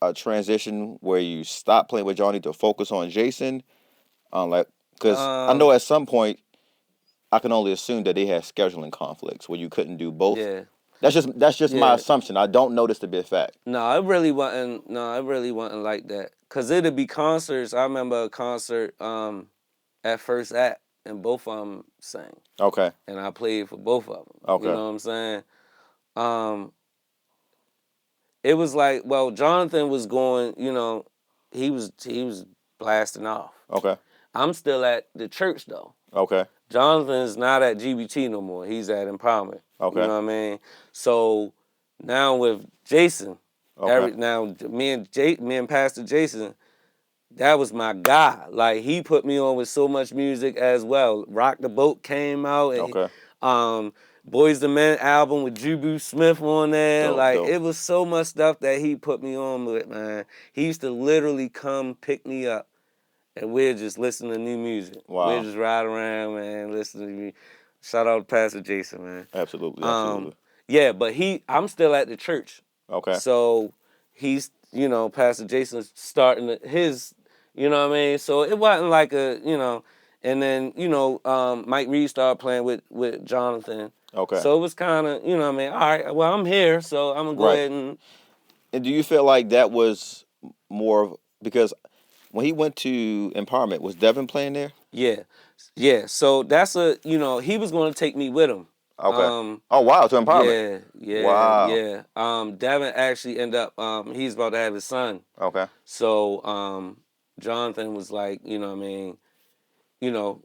a transition where you stop playing with Johnny to focus on Jason? Like, because I know Um, at some point I can only assume that they had scheduling conflicts where you couldn't do both. yeah, That's just my yeah. assumption. I don't know this to be a fact. No, it really wasn't. No, it really wasn't like that. Cause it'd be concerts. I remember a concert at First Act, and both of them sang, Okay. and I played for both of them. You Okay. know what I'm saying? Um, it was like, well, Jonathan was going. He was blasting off. Okay. I'm still at the church though. Okay. Jonathan's not at GBT no more. He's at Empowerment. You Okay. know what I mean? So now with Jason, Okay. now me and Pastor Jason, that was my guy. Like he put me on with so much music as well. Rock the Boat came out, and Okay. Boys the Men album with Jubu Smith on there. Dope. Like Dope. it was so much stuff that he put me on with, man. He used to literally come pick me up, and we'd just listen to new music. We'd Wow. just ride around, man, listen to me. Shout out to Pastor Jason, man. Absolutely. Um, Absolutely. yeah, but I'm still at the church. Okay. So he's, Pastor Jason's starting his, you know what I mean? So it wasn't like and then, Mike Reed started playing with Jonathan. Okay. So it was kind of, you know what I mean? All right, well, I'm here, so I'm going to go Right. ahead and. And do you feel like that was more because when he went to Empowerment, was Devin playing there? Yeah. Yeah. So that's he was going to take me with him. Okay. Oh wow, to Empowerment. Yeah, yeah, Wow. yeah. Devin actually ended up he's about to have his son. Okay. So Jonathan was like, you know,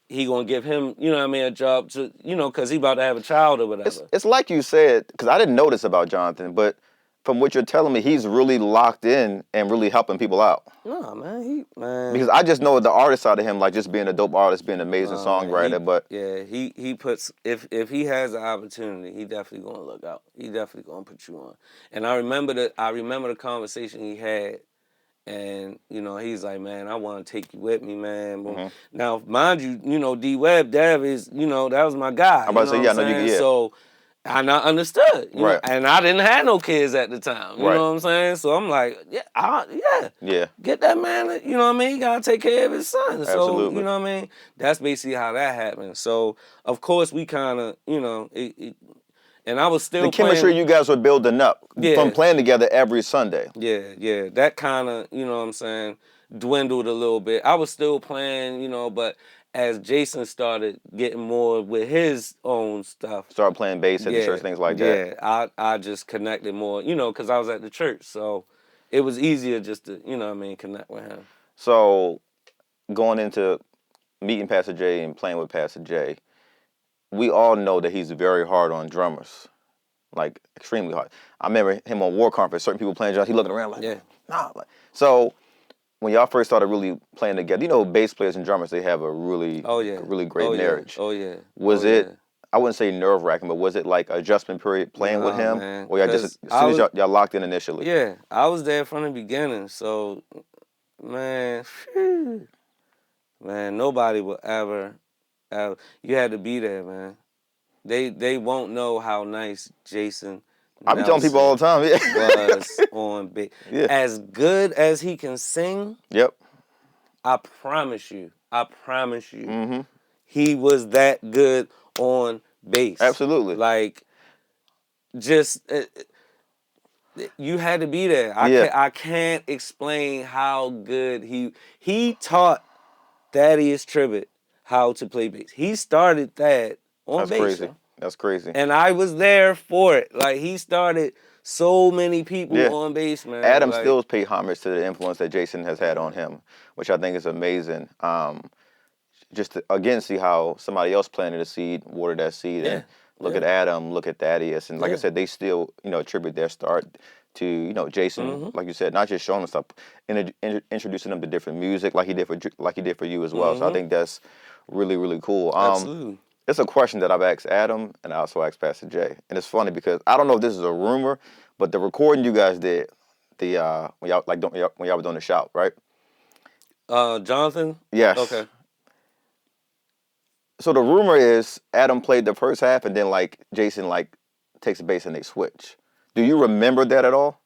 he gonna give him, a job to, cause he about to have a child or It's whatever. it's like you said because I didn't notice about Jonathan, but from what you're telling me, he's really locked in and really helping people out. No, man, man. Because I just know the artist side of him, like just being a dope artist, being an amazing No, man, songwriter. But he puts if he has the opportunity, he definitely gonna look out. He definitely gonna put you on. And I remember the conversation he had, and he's like, man, I want to take you with me, man. hmm Now, mind you, D Web Dev is, that was my guy. I'm You about to know say, what yeah, I'm I know you. saying? Yeah, So and I understood, right, and I didn't have no kids at the time. You right, know what I'm saying? So I'm like, yeah, yeah, get that man. You know what I mean? He gotta take care of his son. So you absolutely. know what I mean? That's basically how that happened. So of course we kind of, and I was The still chemistry playing. you guys were building up from Yeah, playing together every Sunday. yeah. That kind of, what I'm saying, dwindled a little bit. I was still playing, but as Jason started getting more with his own stuff, Start playing bass at the church, yeah, things like that. yeah, I just connected more, because I was at the church, so it was easier just to, connect with him. So going into meeting Pastor J and playing with Pastor J, we all know that he's very hard on drummers, like extremely hard. I remember him on War Conference. Certain people playing drums, he looking around like, Yeah. nah. So when y'all first started really playing together, bass players and drummers, they have a really, Oh yeah. really great Oh yeah. marriage. Oh yeah. Was Oh it? yeah. I wouldn't say nerve wracking, but was it like adjustment period playing with Nah, him, man, or y'all just cause as I soon as was, y'all locked in initially? yeah, I was there from the beginning, so man, phew, man, nobody will ever. You had to be there, man. They won't know how nice Jason I be telling people all Nelson the time, yeah. was on bass. Yeah. As good as he can sing, Yep. I promise you, Mm-hmm. he was that good on bass. Absolutely. Like, just you had to be there. Yeah. I can't explain how good he taught Thaddeus Tribbett how to play bass. He started that on That's bass, crazy. yo. That's crazy. And I was there for it. Like he started so many people Yeah. on bass, man. Adam Like still pay homage to the influence that Jason has had on him, which I think is amazing. Just to again see how somebody else planted a seed, watered that seed, yeah, and look yeah, at Adam, look at Thaddeus, and like I yeah. said, they still attribute their start to Jason, Mm-hmm. like you said, not just showing them stuff, introducing them to different music, like he did for you as well. So I Mm-hmm. think that's really really cool. Absolutely. It's a question that I've asked Adam and I also asked Pastor Jay, and it's funny because I don't know if this is a rumor, but the recording you guys did, the when y'all were doing the shout, right? Jonathan? Yes. Okay. So the rumor is Adam played the first half and then like Jason like takes the bass and they switch. Do you remember that at all?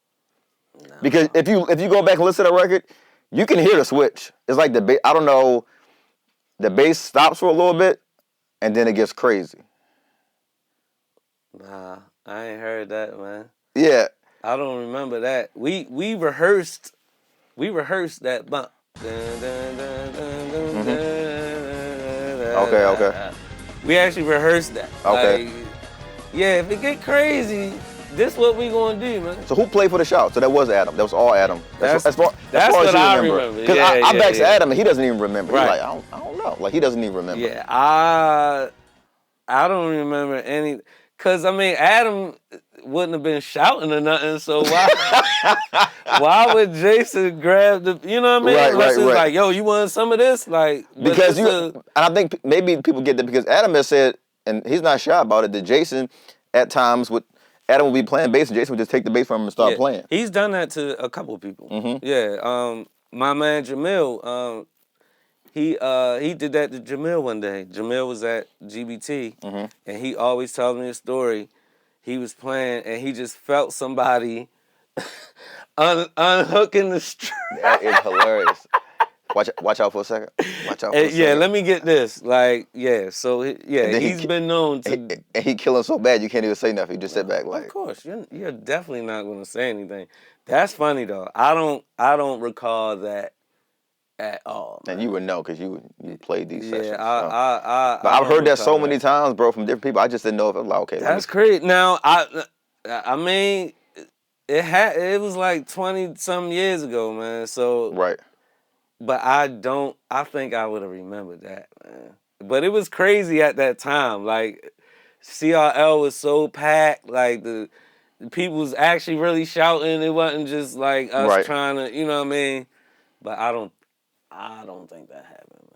Because if you go back and listen to that record, you can hear the switch. It's like the bass. I don't know. The bass stops for a little bit, and then it gets crazy. Nah, I ain't heard that, man. Yeah. I don't remember that. We rehearsed that bump. Okay. We actually rehearsed that. Okay. Like, yeah, if it get crazy, this what we gonna do, man. So who played for the shout? So that was Adam. That was all Adam. That's as far what as you I remember. remember. Because Yeah, I yeah, backed yeah. Adam and he doesn't even remember. Right. He's like, I don't know. Like he doesn't even remember. Yeah, I don't remember any. Cause I mean, Adam wouldn't have been shouting or nothing. So why would Jason grab the? You know what I mean? Right, Unless it's right. like, yo, you want some of this? Like, but Because it's and I think maybe people get that because Adam has said, and he's not shy about it, that Jason at times Adam would be playing bass and Jason would just take the bass from him and start playing. He's done that to a couple of people. Mm-hmm. Yeah. My man Jamil, he did that to Jamil one day. Jamil was at GBT, Mm-hmm. and he always tells me a story. He was playing, and he just felt somebody unhooking the strap. That is hilarious. Watch out for a second. Watch out for a second. Yeah, let me get this. Like, yeah, so then he's been known to. And he killing so bad you can't even say nothing. You just sit back like. Of course, you're definitely not going to say anything. That's funny though. I don't recall that at all. Man. And you would know because you played these sessions. Yeah, But I've heard that so many times, bro, from different people. I just didn't know if it was like, okay. That's crazy. Now, I mean, it was like 20-some years ago, man. So Right. But I think I would have remembered that, man. But it was crazy at that time. Like, CRL was so packed. Like, the people was actually really shouting. It wasn't just like us trying to, you know what I mean? But I don't think that happened,